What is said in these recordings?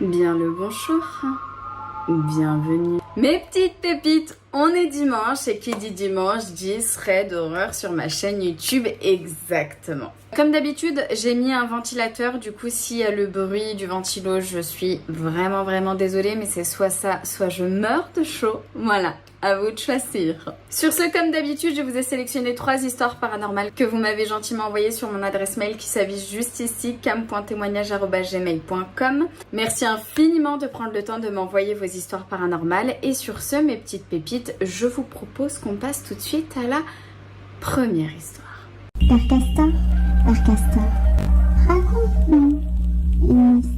Bien le bonjour, bienvenue. Mes petites pépites, on est dimanche et qui dit dimanche dit thread d'horreur sur ma chaîne YouTube exactement. Comme d'habitude, j'ai mis un ventilateur, du coup s'il y a le bruit du ventilo, je suis vraiment désolée, mais c'est soit ça, soit je meurs de chaud, voilà. À vous de choisir. Sur ce, comme d'habitude, je vous ai sélectionné 3 histoires paranormales que vous m'avez gentiment envoyées sur mon adresse mail qui s'affiche juste ici, cam.témoignage@gmail.com. Merci infiniment de prendre le temps de m'envoyer vos histoires paranormales. Et sur ce, mes petites pépites, je vous propose qu'on passe tout de suite à la première histoire. Père Castor, raconte-nous une histoire.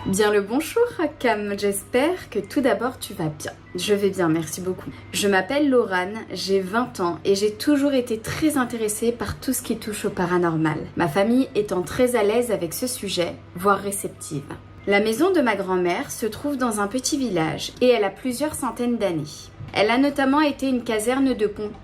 Bien le bonjour Cam, j'espère que tout d'abord tu vas bien. Je vais bien, merci beaucoup. Je m'appelle Laurane, j'ai 20 ans et j'ai toujours été très intéressée par tout ce qui touche au paranormal. Ma famille étant très à l'aise avec ce sujet, voire réceptive. La maison de ma grand-mère se trouve dans un petit village et elle a plusieurs centaines d'années. Elle a notamment été une caserne de pompiers.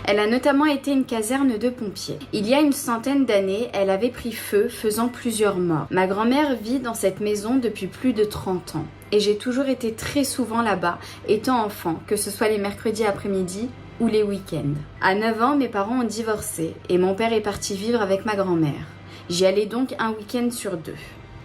Elle a notamment été une caserne de pompiers. Il y a une centaine d'années, elle avait pris feu, faisant plusieurs morts. Ma grand-mère vit dans cette maison depuis plus de 30 ans. Et j'ai toujours été très souvent là-bas, étant enfant, que ce soit les mercredis après-midi ou les week-ends. À 9 ans, mes parents ont divorcé et mon père est parti vivre avec ma grand-mère. J'y allais donc un week-end sur 2.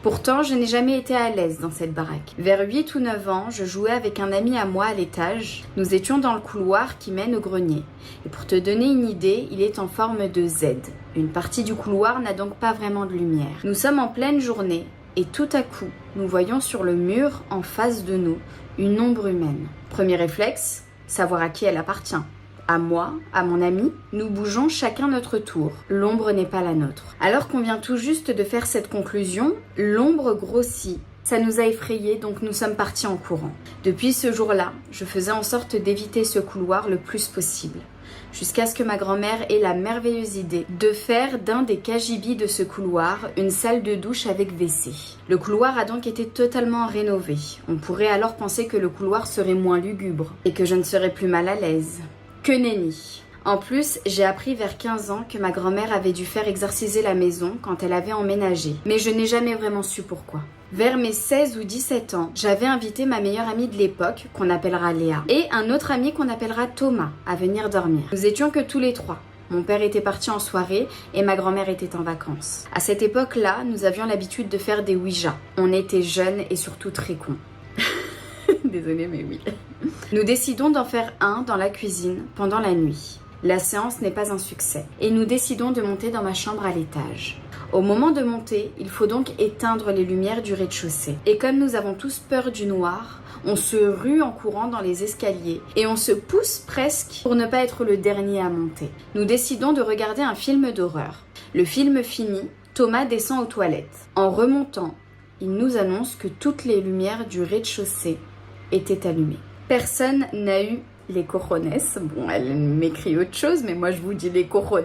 Pourtant, je n'ai jamais été à l'aise dans cette baraque. Vers 8 ou 9 ans, je jouais avec un ami à moi à l'étage. Nous étions dans le couloir qui mène au grenier. Et pour te donner une idée, il est en forme de Z. Une partie du couloir n'a donc pas vraiment de lumière. Nous sommes en pleine journée et tout à coup, nous voyons sur le mur en face de nous une ombre humaine. Premier réflexe, savoir à qui elle appartient. À moi, à mon ami, nous bougeons chacun notre tour. L'ombre n'est pas la nôtre. Alors qu'on vient tout juste de faire cette conclusion, l'ombre grossit. Ça nous a effrayés, donc nous sommes partis en courant. Depuis ce jour-là, je faisais en sorte d'éviter ce couloir le plus possible. Jusqu'à ce que ma grand-mère ait la merveilleuse idée de faire d'un des cagibis de ce couloir une salle de douche avec WC. Le couloir a donc été totalement rénové. On pourrait alors penser que le couloir serait moins lugubre et que je ne serais plus mal à l'aise. Que nenni. En plus, j'ai appris vers 15 ans que ma grand-mère avait dû faire exorciser la maison quand elle avait emménagé. Mais je n'ai jamais vraiment su pourquoi. Vers mes 16 ou 17 ans, j'avais invité ma meilleure amie de l'époque, qu'on appellera Léa, et un autre ami qu'on appellera Thomas, à venir dormir. Nous étions que tous les 3. Mon père était parti en soirée et ma grand-mère était en vacances. À cette époque-là, nous avions l'habitude de faire des Ouija. On était jeunes et surtout très cons. Désolée, mais oui. Nous décidons d'en faire un dans la cuisine pendant la nuit. La séance n'est pas un succès et nous décidons de monter dans ma chambre à l'étage. Au moment de monter, il faut donc éteindre les lumières du rez-de-chaussée. Et comme nous avons tous peur du noir, on se rue en courant dans les escaliers et on se pousse presque pour ne pas être le dernier à monter. Nous décidons de regarder un film d'horreur. Le film fini, Thomas descend aux toilettes. En remontant, il nous annonce que toutes les lumières du rez-de-chaussée étaient allumées. Personne n'a eu les cojones, bon elle m'écrit autre chose mais moi je vous dis les cojones,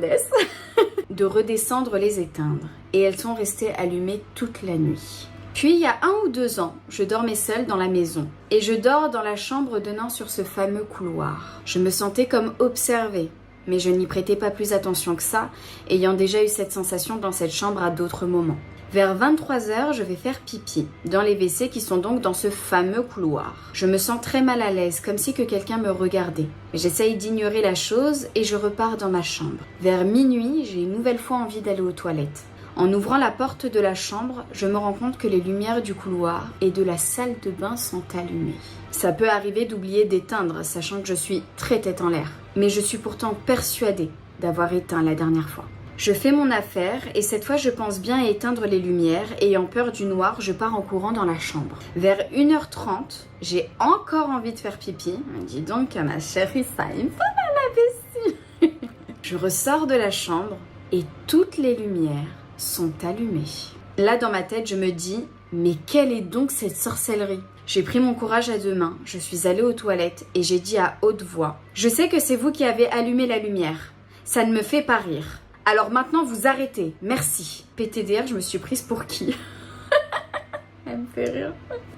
de redescendre les éteindre et elles sont restées allumées toute la nuit. Puis il y a 1 ou 2 ans, je dormais seule dans la maison et je dors dans la chambre donnant sur ce fameux couloir. Je me sentais comme observée, mais je n'y prêtais pas plus attention que ça, ayant déjà eu cette sensation dans cette chambre à d'autres moments. Vers 23h, je vais faire pipi, dans les WC qui sont donc dans ce fameux couloir. Je me sens très mal à l'aise, comme si que quelqu'un me regardait. J'essaye d'ignorer la chose et je repars dans ma chambre. Vers minuit, j'ai une nouvelle fois envie d'aller aux toilettes. En ouvrant la porte de la chambre, je me rends compte que les lumières du couloir et de la salle de bain sont allumées. Ça peut arriver d'oublier d'éteindre, sachant que je suis très tête en l'air. Mais je suis pourtant persuadée d'avoir éteint la dernière fois. Je fais mon affaire et cette fois je pense bien à éteindre les lumières. Ayant peur du noir, je pars en courant dans la chambre. Vers 1h30, j'ai encore envie de faire pipi. Dis donc ma chérie, ça il me fait mal la vessie. Je ressors de la chambre et toutes les lumières sont allumées. Là dans ma tête je me dis, mais quelle est donc cette sorcellerie? J'ai pris mon courage à 2 mains, je suis allée aux toilettes et j'ai dit à haute voix, je sais que c'est vous qui avez allumé la lumière. Ça ne me fait pas rire. Alors maintenant, vous arrêtez. Merci. PTDR, je me suis prise pour qui? Elle me fait rire.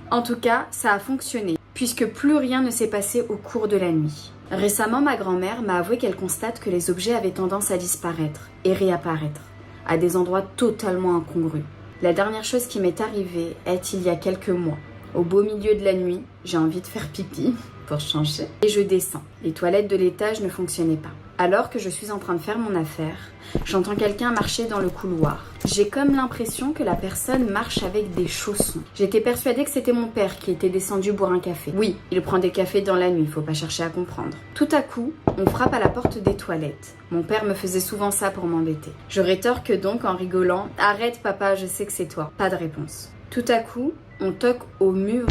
En tout cas, ça a fonctionné, puisque plus rien ne s'est passé au cours de la nuit. Récemment, ma grand-mère m'a avoué qu'elle constate que les objets avaient tendance à disparaître et réapparaître, à des endroits totalement incongrus. La dernière chose qui m'est arrivée est il y a quelques mois. Au beau milieu de la nuit, j'ai envie de faire pipi, pour changer, et je descends. Les toilettes de l'étage ne fonctionnaient pas. Alors que je suis en train de faire mon affaire, j'entends quelqu'un marcher dans le couloir. J'ai comme l'impression que la personne marche avec des chaussons. J'étais persuadée que c'était mon père qui était descendu boire un café. Oui, il prend des cafés dans la nuit, faut pas chercher à comprendre. Tout à coup, on frappe à la porte des toilettes. Mon père me faisait souvent ça pour m'embêter. Je rétorque donc en rigolant « Arrête papa, je sais que c'est toi ». Pas de réponse. Tout à coup, on toque au mur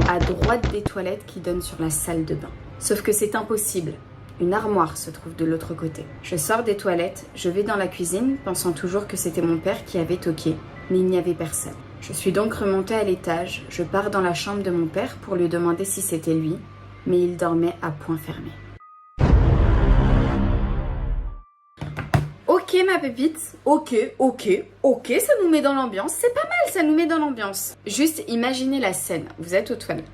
à droite des toilettes qui donnent sur la salle de bain. Sauf que c'est impossible. Une armoire se trouve de l'autre côté. Je sors des toilettes, je vais dans la cuisine, pensant toujours que c'était mon père qui avait toqué, mais il n'y avait personne. Je suis donc remontée à l'étage, je pars dans la chambre de mon père pour lui demander si c'était lui, mais il dormait à point fermé. Ok ma pépite, ok, ça nous met dans l'ambiance, c'est pas mal, ça nous met dans l'ambiance. Juste imaginez la scène, vous êtes aux toilettes.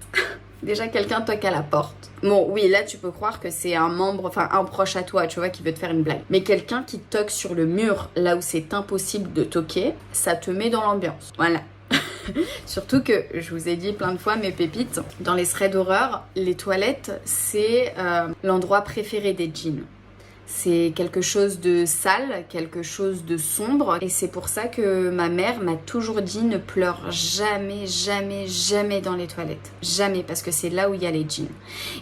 Déjà, quelqu'un toque à la porte. Bon, oui, là, tu peux croire que c'est un membre, enfin, un proche à toi, tu vois, qui veut te faire une blague. Mais quelqu'un qui toque sur le mur, là où c'est impossible de toquer, ça te met dans l'ambiance. Voilà. Surtout que, je vous ai dit plein de fois, mes pépites, dans les threads d'horreur, les toilettes, c'est l'endroit préféré des djinns. C'est quelque chose de sale, quelque chose de sombre. Et c'est pour ça que ma mère m'a toujours dit ne pleure jamais, jamais, jamais dans les toilettes. Jamais, parce que c'est là où il y a les djinns.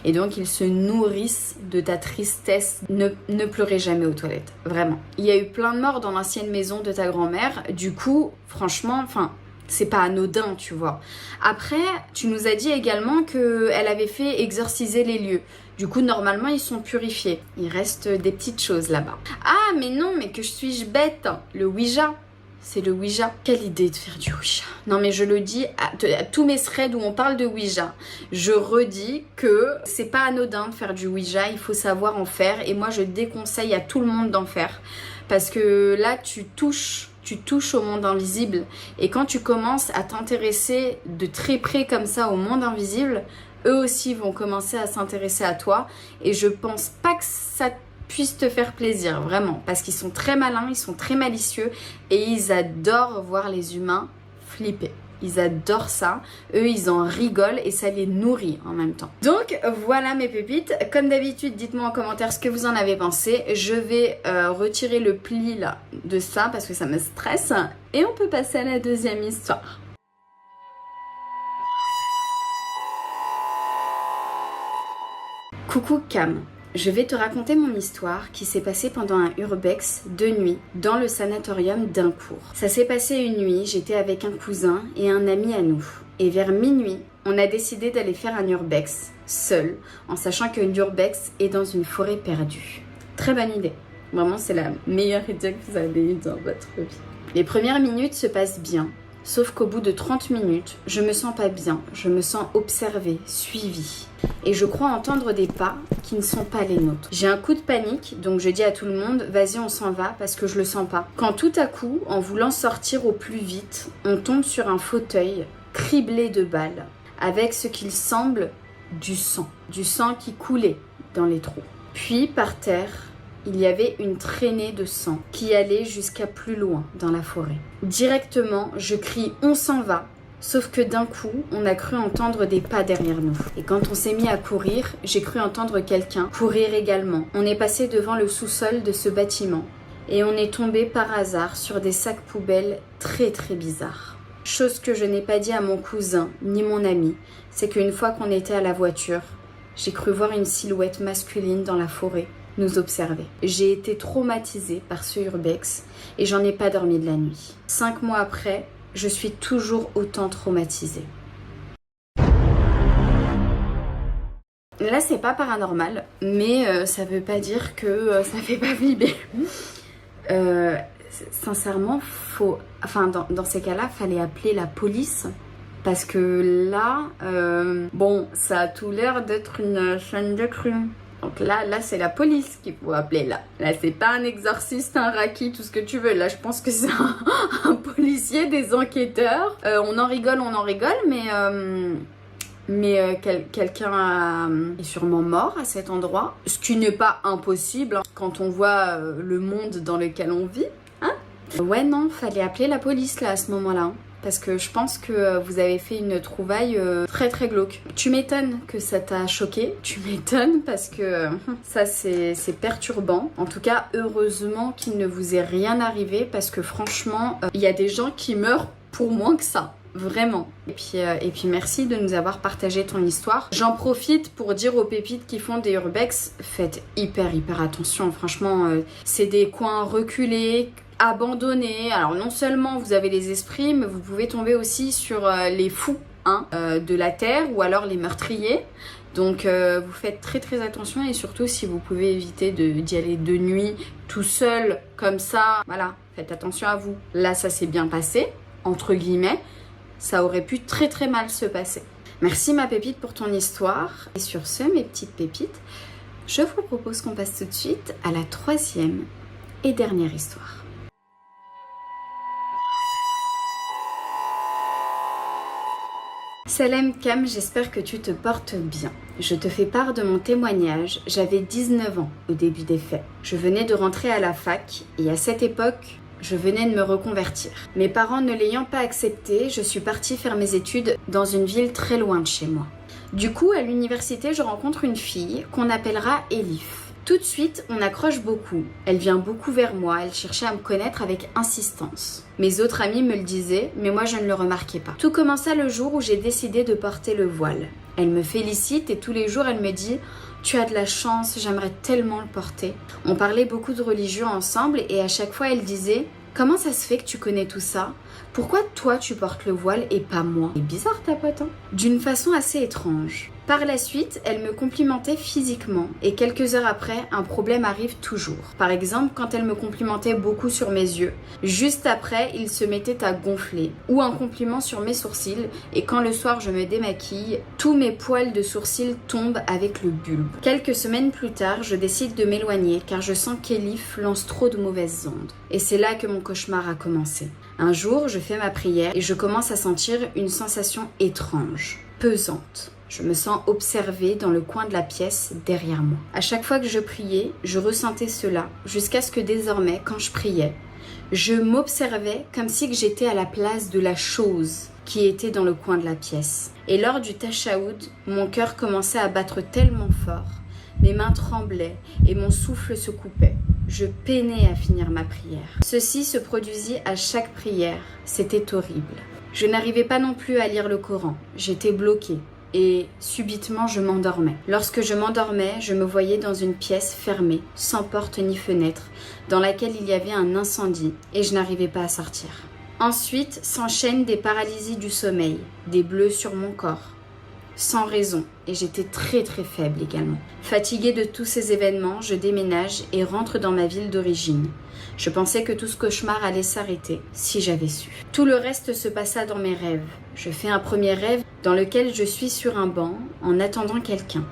Et donc ils se nourrissent de ta tristesse. Ne pleurez jamais aux toilettes, vraiment. Il y a eu plein de morts dans l'ancienne maison de ta grand-mère. Du coup, franchement, c'est pas anodin, tu vois. Après, tu nous as dit également qu'elle avait fait exorciser les lieux. Du coup, normalement, ils sont purifiés. Il reste des petites choses là-bas. Ah, mais non, mais que suis-je bête? Le Ouija. C'est le Ouija. Quelle idée de faire du Ouija. Non, mais je le dis à tous mes threads où on parle de Ouija. Je redis que c'est pas anodin de faire du Ouija. Il faut savoir en faire. Et moi, je déconseille à tout le monde d'en faire. Parce que là, tu touches au monde invisible. Et quand tu commences à t'intéresser de très près comme ça au monde invisible, eux aussi vont commencer à s'intéresser à toi. Et je pense pas que ça puisse te faire plaisir, vraiment. Parce qu'ils sont très malins, ils sont très malicieux. Et ils adorent voir les humains flipper. Ils adorent ça. Eux, ils en rigolent et ça les nourrit en même temps. Donc, voilà mes pépites. Comme d'habitude, dites-moi en commentaire ce que vous en avez pensé. Je vais retirer le pli là de ça parce que ça me stresse. Et on peut passer à la deuxième histoire. Coucou Cam. Je vais te raconter mon histoire qui s'est passée pendant un urbex de nuit dans le sanatorium d'Incourt. Ça s'est passé une nuit, j'étais avec un cousin et un ami à nous. Et vers minuit, on a décidé d'aller faire un urbex, seul, en sachant qu'un urbex est dans une forêt perdue. Très bonne idée. Vraiment, c'est la meilleure idée que vous avez eue dans votre vie. Les premières minutes se passent bien. Sauf qu'au bout de 30 minutes, je me sens pas bien, je me sens observée, suivie. Et je crois entendre des pas qui ne sont pas les nôtres. J'ai un coup de panique, donc je dis à tout le monde, vas-y on s'en va parce que je le sens pas. Quand tout à coup, en voulant sortir au plus vite, on tombe sur un fauteuil criblé de balles, avec ce qu'il semble du sang qui coulait dans les trous. Puis par terre, il y avait une traînée de sang qui allait jusqu'à plus loin dans la forêt. Directement, je crie « On s'en va !» Sauf que d'un coup, on a cru entendre des pas derrière nous. Et quand on s'est mis à courir, j'ai cru entendre quelqu'un courir également. On est passé devant le sous-sol de ce bâtiment et on est tombé par hasard sur des sacs poubelles très très bizarres. Chose que je n'ai pas dit à mon cousin ni mon ami, c'est qu'une fois qu'on était à la voiture, j'ai cru voir une silhouette masculine dans la forêt nous observer. J'ai été traumatisée par ce urbex et j'en ai pas dormi de la nuit. 5 mois après, je suis toujours autant traumatisée. Là, c'est pas paranormal, mais ça veut pas dire que ça fait pas flipper. Sincèrement, dans ces cas-là, fallait appeler la police. Parce que là, bon, ça a tout l'air d'être une chaîne de crime. Donc là c'est la police qu'il faut appeler là. Là, c'est pas un exorciste, un raki, tout ce que tu veux. Là, je pense que c'est un policier, des enquêteurs. On en rigole, mais mais quelqu'un est sûrement mort à cet endroit, ce qui n'est pas impossible hein, quand on voit le monde dans lequel on vit. Hein? Ouais non, fallait appeler la police là à ce moment-là. Hein. Parce que je pense que vous avez fait une trouvaille très très glauque. Tu m'étonnes que ça t'a choqué, tu m'étonnes parce que ça c'est perturbant. En tout cas, heureusement qu'il ne vous est rien arrivé parce que franchement, il y a des gens qui meurent pour moins que ça. Vraiment. Et puis merci de nous avoir partagé ton histoire. J'en profite pour dire aux pépites qui font des urbex, faites hyper attention. Franchement, c'est des coins reculés, abandonnés. Alors non seulement vous avez les esprits, mais vous pouvez tomber aussi sur les fous hein, de la terre ou alors les meurtriers. Donc vous faites très attention et surtout si vous pouvez éviter d'y aller de nuit tout seul comme ça. Voilà, faites attention à vous. Là ça s'est bien passé, entre guillemets. Ça aurait pu très mal se passer. Merci ma pépite pour ton histoire. Et sur ce mes petites pépites, je vous propose qu'on passe tout de suite à la 3e et dernière histoire. Salam Kam, j'espère que tu te portes bien. Je te fais part de mon témoignage. J'avais 19 ans au début des faits. Je venais de rentrer à la fac et à cette époque, je venais de me reconvertir. Mes parents ne l'ayant pas accepté, je suis partie faire mes études dans une ville très loin de chez moi. Du coup, à l'université, je rencontre une fille qu'on appellera Elif. Tout de suite, on accroche beaucoup. Elle vient beaucoup vers moi, elle cherchait à me connaître avec insistance. Mes autres amis me le disaient, mais moi je ne le remarquais pas. Tout commença le jour où j'ai décidé de porter le voile. Elle me félicite et tous les jours elle me dit « Tu as de la chance, j'aimerais tellement le porter ». On parlait beaucoup de religion ensemble et à chaque fois elle disait « Comment ça se fait que tu connais tout ça ? Pourquoi toi tu portes le voile et pas moi ?» C'est bizarre ta pote, hein ? D'une façon assez étrange. Par la suite, elle me complimentait physiquement et quelques heures après, un problème arrive toujours. Par exemple, quand elle me complimentait beaucoup sur mes yeux, juste après, il se mettait à gonfler. Ou un compliment sur mes sourcils et quand le soir je me démaquille, tous mes poils de sourcils tombent avec le bulbe. Quelques semaines plus tard, je décide de m'éloigner car je sens qu'Elif lance trop de mauvaises ondes. Et c'est là que mon cauchemar a commencé. Un jour, je fais ma prière et je commence à sentir une sensation étrange, pesante. Je me sens observée dans le coin de la pièce derrière moi. À chaque fois que je priais, je ressentais cela, jusqu'à ce que désormais, quand je priais, je m'observais comme si que j'étais à la place de la chose qui était dans le coin de la pièce. Et lors du tashaoud, mon cœur commençait à battre tellement fort, mes mains tremblaient et mon souffle se coupait. Je peinais à finir ma prière. Ceci se produisit à chaque prière. C'était horrible. Je n'arrivais pas non plus à lire le Coran. J'étais bloquée. Et subitement je m'endormais. Lorsque je m'endormais, je me voyais dans une pièce fermée, sans porte ni fenêtre, dans laquelle il y avait un incendie et je n'arrivais pas à sortir. Ensuite s'enchaînent des paralysies du sommeil, des bleus sur mon corps, sans raison, et j'étais très faible également. Fatiguée de tous ces événements, je déménage et rentre dans ma ville d'origine. Je pensais que tout ce cauchemar allait s'arrêter, si j'avais su. Tout le reste se passa dans mes rêves. Je fais un premier rêve dans lequel je suis sur un banc en attendant quelqu'un.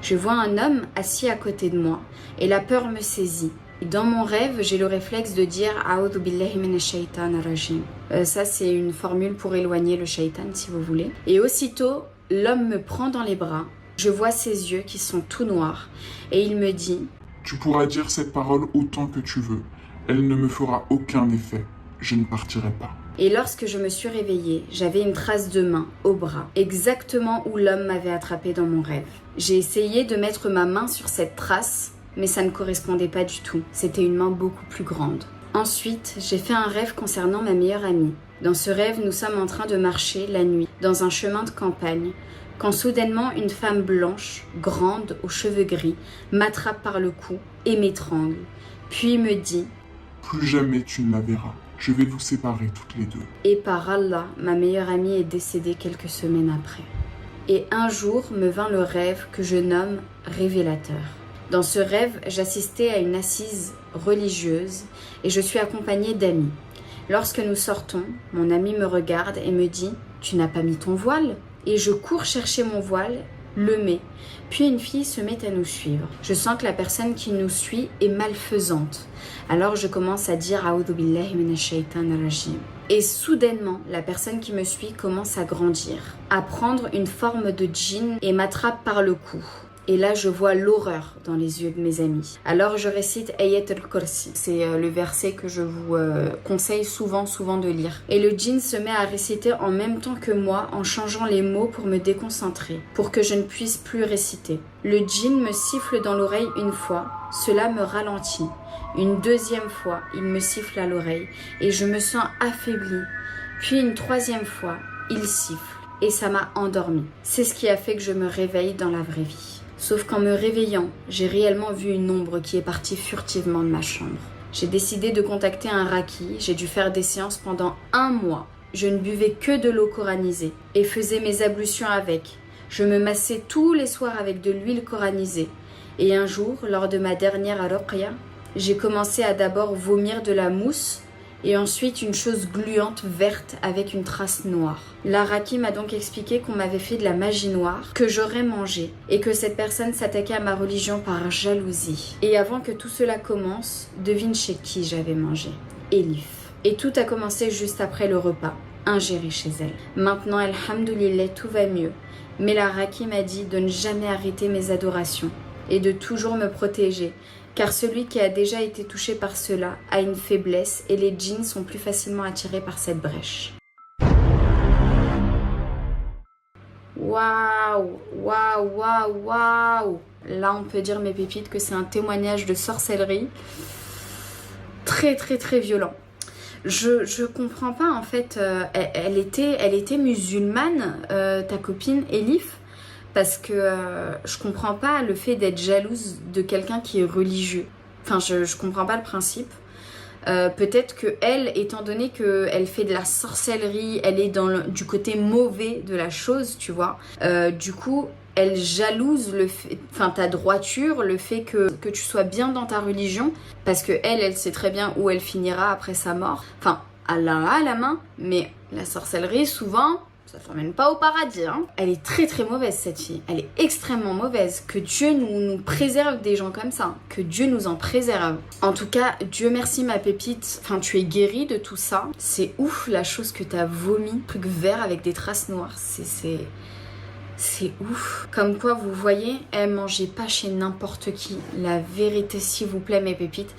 Je vois un homme assis à côté de moi et la peur me saisit. Dans mon rêve, j'ai le réflexe de dire « A'udhu billahi minash shaitanir rajim ». Ça, c'est une formule pour éloigner le shaitan, si vous voulez. Et aussitôt, l'homme me prend dans les bras. Je vois ses yeux qui sont tout noirs et il me dit « Tu pourras dire cette parole autant que tu veux. Elle ne me fera aucun effet. Je ne partirai pas. » Et lorsque je me suis réveillée, j'avais une trace de main au bras, exactement où l'homme m'avait attrapée dans mon rêve. J'ai essayé de mettre ma main sur cette trace, mais ça ne correspondait pas du tout. C'était une main beaucoup plus grande. Ensuite, j'ai fait un rêve concernant ma meilleure amie. Dans ce rêve, nous sommes en train de marcher la nuit, dans un chemin de campagne, quand soudainement une femme blanche, grande, aux cheveux gris, m'attrape par le cou et m'étrangle, puis me dit « Plus jamais tu ne la verras. Je vais vous séparer toutes les deux. » Et par Allah, ma meilleure amie est décédée quelques semaines après. Et un jour me vint le rêve que je nomme révélateur. Dans ce rêve, j'assistais à une assise religieuse et je suis accompagnée d'amis. Lorsque nous sortons, mon ami me regarde et me dit « Tu n'as pas mis ton voile ?» Et je cours chercher mon voile le met. Puis une fille se met à nous suivre. Je sens que la personne qui nous suit est malfaisante. Alors je commence à dire A'udhu billahi minash shaitanir rajim. Et soudainement, la personne qui me suit commence à grandir, à prendre une forme de djinn et m'attrape par le cou. Et là, je vois l'horreur dans les yeux de mes amis. Alors, je récite Ayat al-Kursi. C'est le verset que je vous conseille souvent de lire. Et le djinn se met à réciter en même temps que moi, en changeant les mots pour me déconcentrer, pour que je ne puisse plus réciter. Le djinn me siffle dans l'oreille une fois. Cela me ralentit. Une deuxième fois, il me siffle à l'oreille et je me sens affaiblie. Puis une troisième fois, il siffle et ça m'a endormie. C'est ce qui a fait que je me réveille dans la vraie vie. Sauf qu'en me réveillant, j'ai réellement vu une ombre qui est partie furtivement de ma chambre. J'ai décidé de contacter un raki, j'ai dû faire des séances pendant 1 mois. Je ne buvais que de l'eau coranisée et faisais mes ablutions avec. Je me massais tous les soirs avec de l'huile coranisée. Et un jour, lors de ma dernière ruqya, j'ai commencé à d'abord vomir de la mousse et ensuite une chose gluante verte avec une trace noire. La raki m'a donc expliqué qu'on m'avait fait de la magie noire, que j'aurais mangé et que cette personne s'attaquait à ma religion par jalousie. Et avant que tout cela commence, devine chez qui j'avais mangé. Elif. Et tout a commencé juste après le repas, ingéré chez elle. Maintenant, alhamdoulilah, tout va mieux. Mais la raki m'a dit de ne jamais arrêter mes adorations et de toujours me protéger. Car celui qui a déjà été touché par cela a une faiblesse et les djinns sont plus facilement attirés par cette brèche. Waouh, waouh, waouh, waouh. Là, on peut dire, mes pépites, que c'est un témoignage de sorcellerie très, très, très violent. Je comprends pas, en fait, elle était musulmane, ta copine Elif. Parce que je comprends pas le fait d'être jalouse de quelqu'un qui est religieux. Enfin, je comprends pas le principe. Peut-être que elle, étant donné qu'elle fait de la sorcellerie, elle est du côté mauvais de la chose, tu vois. Du coup, elle jalouse le fait, enfin ta droiture, le fait que tu sois bien dans ta religion, parce que elle sait très bien où elle finira après sa mort. Enfin, Allah a la main, mais la sorcellerie, souvent, ça ne t'emmène pas au paradis, hein. Elle est très très mauvaise, cette fille. Elle est extrêmement mauvaise. Que Dieu nous préserve des gens comme ça. Que Dieu nous en préserve. En tout cas, Dieu merci ma pépite. Enfin, tu es guérie de tout ça. C'est ouf la chose que t'as vomi. Truc vert avec des traces noires. C'est ouf. Comme quoi, vous voyez, mangez pas chez n'importe qui. La vérité, s'il vous plaît, mes pépites,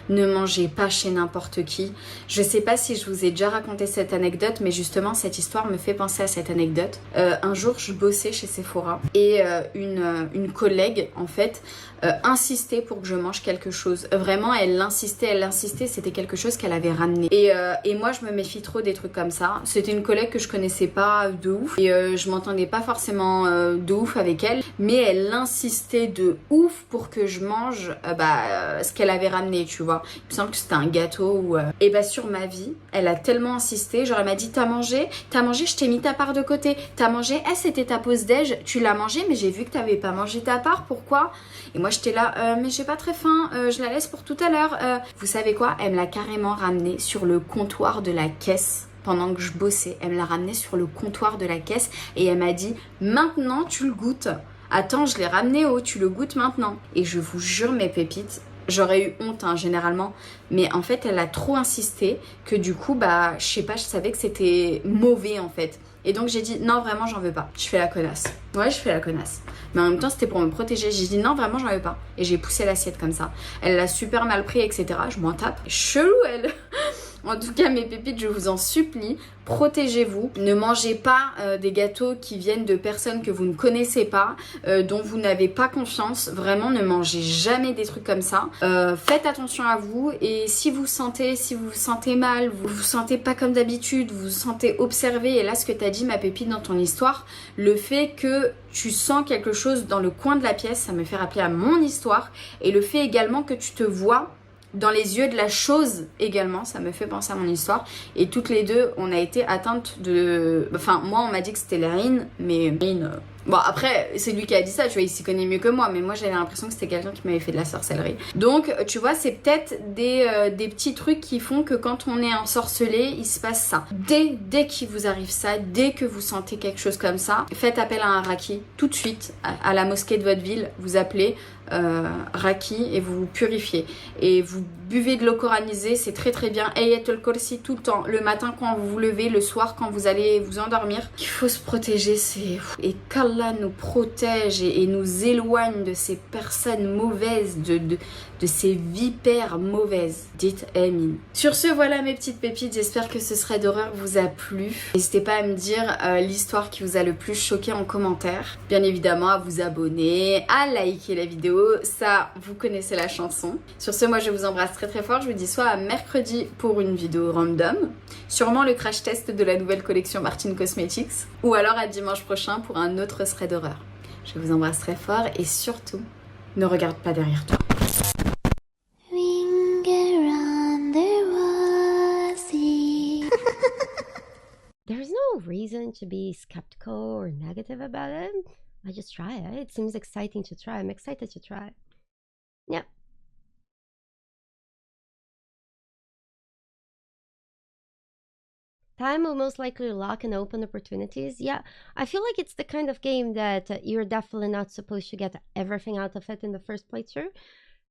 ne mangez pas chez n'importe qui. Je sais pas si je vous ai déjà raconté cette anecdote, mais justement, cette histoire me fait penser à cette anecdote. Un jour, je bossais chez Sephora et une collègue, en fait, insistait pour que je mange quelque chose. Vraiment, elle insistait, c'était quelque chose qu'elle avait ramené. Et moi, je me méfie trop des trucs comme ça. C'était une collègue que je connaissais pas de ouf et je m'entendais pas forcément de ouf avec elle, mais elle insistait de ouf pour que je mange ce qu'elle avait ramené, tu vois. Il me semble que c'était un gâteau ou et sur ma vie, elle a tellement insisté, genre elle m'a dit t'as mangé, je t'ai mis ta part de côté, t'as mangé, c'était ta pause déj, tu l'as mangé, mais j'ai vu que t'avais pas mangé ta part, pourquoi? Et moi j'étais là, mais j'ai pas très faim, je la laisse pour tout à l'heure. Vous savez quoi? Elle me l'a carrément ramené sur le comptoir de la caisse. Pendant que je bossais, elle me l'a ramené sur le comptoir de la caisse et elle m'a dit maintenant tu le goûtes. Attends, je l'ai ramené tu le goûtes maintenant. Et je vous jure mes pépites, j'aurais eu honte généralement, mais en fait elle a trop insisté que du coup je sais pas, je savais que c'était mauvais en fait. Et donc j'ai dit non vraiment j'en veux pas, je fais la connasse. Ouais, je fais la connasse. Mais en même temps c'était pour me protéger, j'ai dit non vraiment j'en veux pas. Et j'ai poussé l'assiette comme ça. Elle l'a super mal pris etc, je m'en tape. Chelou elle. En tout cas, mes pépites, je vous en supplie, protégez-vous. Ne mangez pas des gâteaux qui viennent de personnes que vous ne connaissez pas, dont vous n'avez pas confiance. Vraiment, ne mangez jamais des trucs comme ça. Faites attention à vous et si vous vous sentez mal, vous vous sentez pas comme d'habitude, vous vous sentez observé. Et là, ce que tu as dit, ma pépite, dans ton histoire, le fait que tu sens quelque chose dans le coin de la pièce, ça me fait rappeler à mon histoire. Et le fait également que tu te vois dans les yeux de la chose également, ça me fait penser à mon histoire. Et toutes les deux, on a été atteintes de... Enfin, moi, on m'a dit que c'était l'héroïne, mais Bon, après, c'est lui qui a dit ça, tu vois, il s'y connaît mieux que moi, mais moi j'avais l'impression que c'était quelqu'un qui m'avait fait de la sorcellerie. Donc, tu vois, c'est peut-être des petits trucs qui font que quand on est ensorcelé, il se passe ça. Dès qu'il vous arrive ça, dès que vous sentez quelque chose comme ça, faites appel à un Raki tout de suite à la mosquée de votre ville, vous appelez Raki et vous vous purifiez. Et vous buvez de l'eau coranisée, c'est très très bien. Ayatul Kursi tout le temps, le matin quand vous vous levez, le soir quand vous allez vous endormir. Il faut se protéger, et qu'Allah nous protège et nous éloigne de ces personnes mauvaises, de ces vipères mauvaises. Dites Amin. Sur ce, voilà mes petites pépites, j'espère que ce thread d'horreur vous a plu. N'hésitez pas à me dire l'histoire qui vous a le plus choqué en commentaire. Bien évidemment à vous abonner, à liker la vidéo, ça vous connaissez la chanson. Sur ce, moi je vous embrasse très très fort, je vous dis soit à mercredi pour une vidéo random, sûrement le crash test de la nouvelle collection Martin Cosmetics, ou alors à dimanche prochain pour un autre thread d'horreur. Je vous embrasse très fort et surtout, ne regarde pas derrière toi. There's no reason to be skeptical or negative about it. I just try it. It seems exciting to try. I'm excited to try. Yeah. Time will most likely lock and open opportunities. Yeah, I feel like it's the kind of game that you're definitely not supposed to get everything out of it in the first playthrough.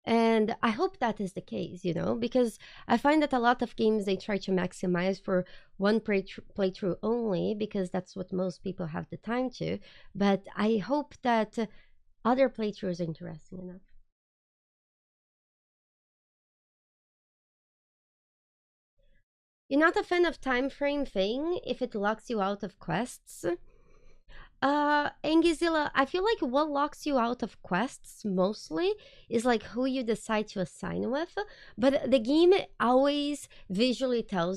And I hope that is the case, you know, because I find that a lot of games, they try to maximize for one playthrough only, because that's what most people have the time to. But I hope that other playthroughs are interesting enough. You're not a fan of time frame thing if it locks you out of quests? Angizilla, I feel like what locks you out of quests mostly is like who you decide to assign with, but the game always visually tells